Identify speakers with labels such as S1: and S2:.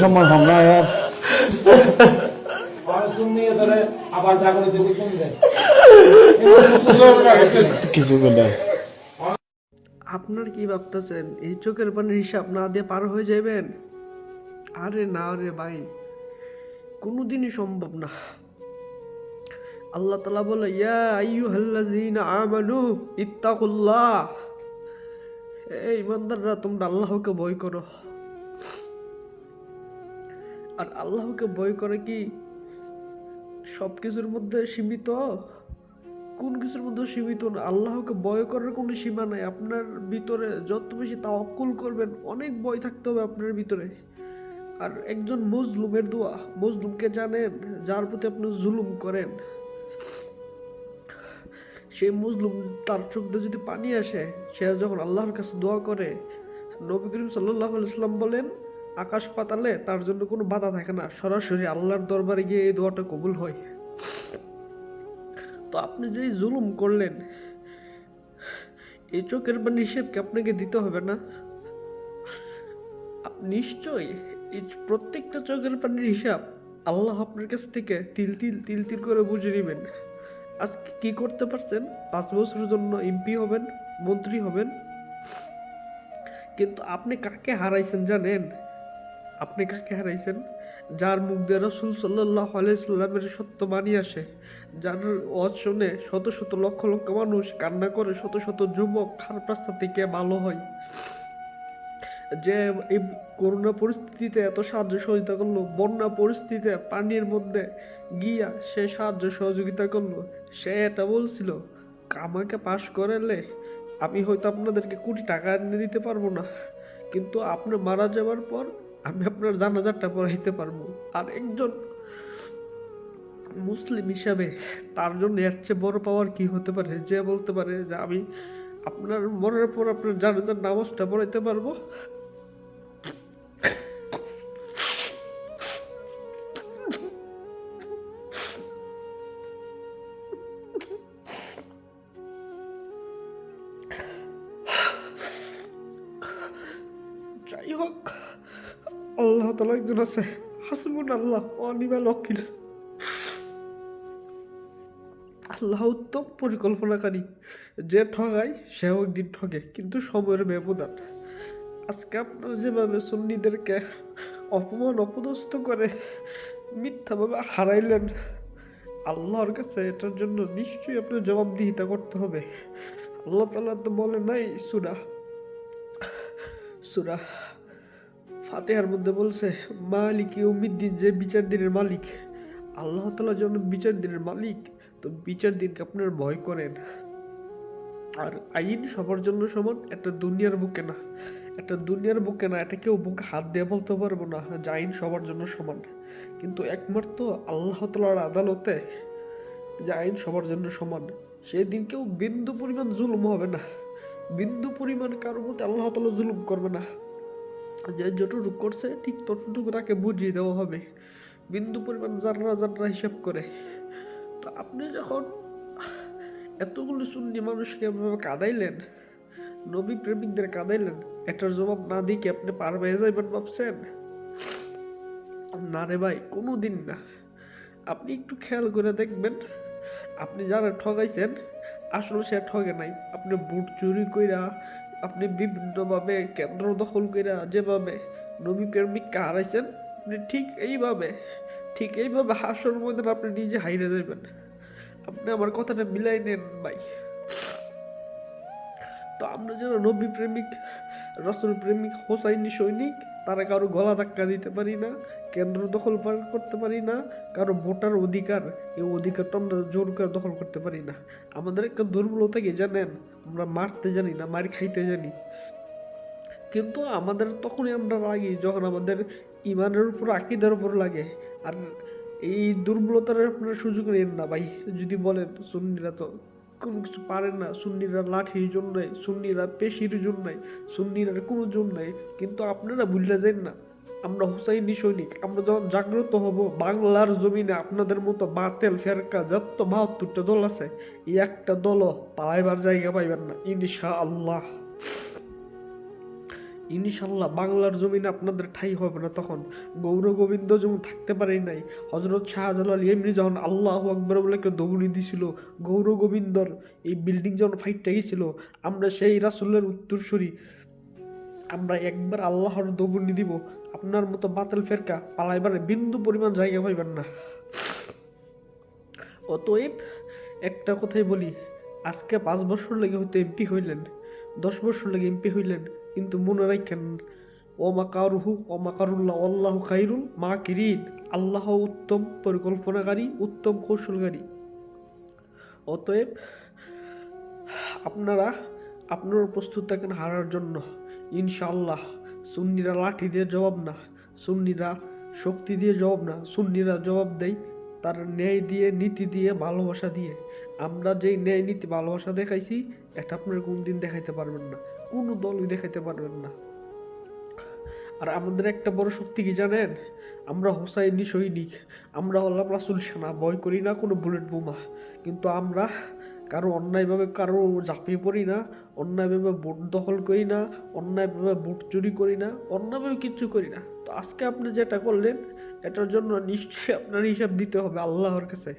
S1: সম্মান আমরা কিছু
S2: আপনার কি ভাবতেছেন এই চোখের পানির হিসাব না দিয়ে পার হয়ে যাবেন? আরে না রে ভাই, কোনোদিনই সম্ভব না। আল্লাহ তাআলা বলে, ইয়া আইয়ুহাল্লাযীনা আমানু ইত্তাকুল্লাহ, এই ইমানদাররা তোমরা আল্লাহকে ভয় করো। আর আল্লাহকে ভয় করে কি সব কিছুর মধ্যে সীমিত? কোন কিছুর মধ্যে সীমিত না। আল্লাহকে ভয় করার কোনো সীমা নাই। আপনার ভিতরে যত বেশি তাওয়াক্কুল করবেন, অনেক ভয় থাকতে হবে আপনার ভিতরে। আর একজন মজলুমের দোয়া, মজলুমকে জানেন? যার প্রতি আপনি জুলুম করেন, সেই মজলুম তার চোখ দিয়ে যদি পানি আসে, সে যখন আল্লাহর কাছে দোয়া করে, নবী করিম সাল্লাল্লাহু আলাইহি ওয়াসাল্লাম বলেন, আকাশ পাতালে তার জন্য কোনো বাধা থাকে না, সরাসরি আল্লাহর দরবারে গিয়ে এই দোয়াটা কবুল হয়। তো আপনি যেই জুলুম করলেন, এই চোখের পানি হিসেবকে আপনাকে দিতে হবে না? নিশ্চয়ই এই প্রত্যেকটা চোখের পানির হিসাব আল্লাহ আপনার কাছ থেকে তিল তিল তিল তিল করে বুঝে নেবেন। আজকে কি করতে পারছেন? 5 বছরের জন্য এমপি হবেন, মন্ত্রী হবেন, কিন্তু আপনি কাকে হারাইছেন জানেন? আপনি কাকে হারাইছেন? যার মুখ দিয়ে রাসূল সাল্লাল্লাহু আলাইহি সাল্লামের সত্য বাণী আসে, যার ওয়াজ শুনে শত শত লক্ষ লক্ষ মানুষ কান্না করে, শত শত যুবক খারাপ রাস্তা থেকে ভালো হয়, যে এই করোনা পরিস্থিতিতে এত সাহায্য সহযোগিতা করলো, বন্যা পরিস্থিতিতে পানির মধ্যে গিয়া সে সাহায্য সহযোগিতা করলো, সে এটা বলছিল, আমাকে পাশ করালে আমি হয়তো আপনাদেরকে কোটি টাকা এনে দিতে পারবো না, কিন্তু আপনি মারা যাওয়ার পর আমি আপনার জানাজারটা পড়াইতে পারবো। আর একজন মুসলিম হিসাবে তার জন্য এর চেয়ে বড় পাওয়ার কি হতে পারে, যে বলতে পারে যে আমি আপনার মরার পর আপনার জানাজার নামাজটা পড়াইতে পারবো। যাই হোক, আল্লাহ তাআলা একজন আছে, হাসবুনাল্লাহ ওয়া নি'মাল ওয়াকিল। আল্লাহ উত্তম পরিকল্পনাকারী। যে ঠগায় সেও একদিন ঠগে, কিন্তু সময়ের ব্যবধান। আজকে আপনারা যেভাবে সুন্নিদেরকে অপমান অপদস্থ করে মিথ্যাভাবে হারাইলেন, আল্লাহর কাছে এটার জন্য নিশ্চয়ই আপনার জবাবদিহিতা করতে হবে। আল্লাহ তাআলা তো বলে নাই সূরা ফাতিহার মধ্যে বলছে, মালিক ইয়াউমিদ্দিন, যে বিচার দিনের মালিক। আল্লাহ তাআলা যেন বিচার দিনের মালিক, তো বিচার দিনকে আপনার ভয় করেন। আর আইন সবার জন্য সমান, একটা দুনিয়ার বুকে না, এটা কেউ বুকে হাত দিয়ে বলতে পারবো না যে আইন সবার জন্য সমান। কিন্তু একমাত্র আল্লাহ তাআলার আদালতে যে আইন সবার জন্য সমান, সেদিন কেউ বিন্দু পরিমাণ জুলুম হবে না, বিন্দু পরিমাণ কারোর মধ্যে আল্লাহ তাআলা জুলুম করবে না। যে যতটুকু করছে ঠিক ততটুকু তাকে বুঝিয়ে দেওয়া হবে, বিন্দু পরিমাণ জাররা জাররা হিসাব করে। তো আপনি যখন এতগুলো সুন্নি মানুষকে এভাবে কাঁদাইলেন, নবী প্রেমিকদের কাঁদাইলেন, এটার জবাব না দিয়ে কি আপনি পার পেয়ে যাইবেন ভাবছেন? না রে ভাই, কোনো দিন না। আপনি একটু খেয়াল করে দেখবেন, আপনি যারা ঠগাইছেন আসলে সে ঠগে নাই। আপনি বুট চুরি কইরা, আপনি বিভিন্নভাবে কেন্দ্র দখল কইরা যেভাবে নবী প্রেমিককে হারাইছেন, আপনি ঠিক এইভাবে হাসর ময়দান আপনি নিজে হাইরে যাবেন। আপনি আমার কথাটা মিলাই নেন ভাই। তো আমরা যারা নবী প্রেমিক, রাসূল প্রেমিক, হোসাইনি সৈনিক, তারা কারো গলা ধাক্কা দিতে পারি না, কেন্দ্র দখল করতে পারি না, কারো ভোটার অধিকার, এই অধিকারটা আমরা জোর করে দখল করতে পারি না। আমাদের একটা দুর্বলতা কি জানেন? আমরা মারতে জানি না, মার খাইতে জানি। কিন্তু আমাদের তখনই আমরা লাগি যখন আমাদের ইমানের উপর, আকীদার উপর লাগে। আর এই দুর্বলতার আপনারা সুযোগ নেন না ভাই। যদি বলেন সুন্নিরা তো কোনো কিছু পারেন না। সুন্নিরা লাঠির জন্য নাই, সুন্নিরা পেশির জন্য নাই, সুন্নিরা কোনো জন্য নাই। কিন্তু আপনারা ভুলে যান না, আমরা হুসাইনি সৈনিক। আমরা যখন জাগ্রত হব বাংলার জমিনে, আপনাদের মতো বাতেল ফেরকা যত ৭২টা দল আছে, এই একটা দলও পালাইবার জায়গা পাইবেন না ইনশাআল্লাহ। ইনশাল্লাহ বাংলার জমিনে আপনাদের ঠাঁই হবে না তখন। গৌর গোবিন্দ যেমন থাকতে পারে নাই, হজরত শাহজালাল এমনি যখন আল্লাহু আকবার বলে কেউ দৌড়ি দিছিল, গৌর গোবিন্দর এই বিল্ডিং যখন ফাইটটা গেছিল, আমরা সেই রাসূলের উত্তরসূরি, আমরা একবার আল্লাহর দৌড়ি দিব। আপনার মতো বাতিল ফেরকা পালাইবার বিন্দু পরিমাণ জায়গা পাইবেন না। অতএব একটা কথাই বলি, আজকে 5 বছর লেগে হয়তো এমপি হইলেন, 10 বছর লেগে এমপি হইলেন, কিন্তু মনে রাখেন ও মাকারুহু ও মাকারুল্লাহ আল্লাহু খাইরুল মাকিরিন। আল্লাহ উত্তম পরিকল্পনাকারী, উত্তম কৌশলকারী। অতএব আপনারা প্রস্তুত থাকেন হারার জন্য ইনশাআল্লাহ। সুন্নিরা লাঠি দিয়ে জবাব না, সুন্নিরা শক্তি দিয়ে জবাব না, সুন্নিরা জবাব দেয় তার ন্যায় দিয়ে, নীতি দিয়ে, ভালোবাসা দিয়ে। আমরা যেই ন্যায় নীতি ভালোবাসা দেখাইছি, এটা আপনারা কোনদিন দেখাইতে পারবেন না, কোনো দলই দেখাইতে পারবেন না। আর আমাদের একটা বড় শক্তি কি জানেন? আমরা হোসাইনি সৈনিক, আমরা হলাম রাসূল সেনা, ভয় করি না কোনো বুলেট বোমা। কিন্তু আমরা কারো অন্যায়ভাবে কারো ঝাঁপিয়ে পড়ি না, অন্যায়ভাবে ভোট দখল করি না, অন্যায়ভাবে ভোট চুরি করি না, অন্যায়ভাবে কিচ্ছু করি না। তো আজকে আপনি যেটা করলেন, এটার জন্য নিশ্চয়ই আপনার হিসাব দিতে হবে আল্লাহর কাছে।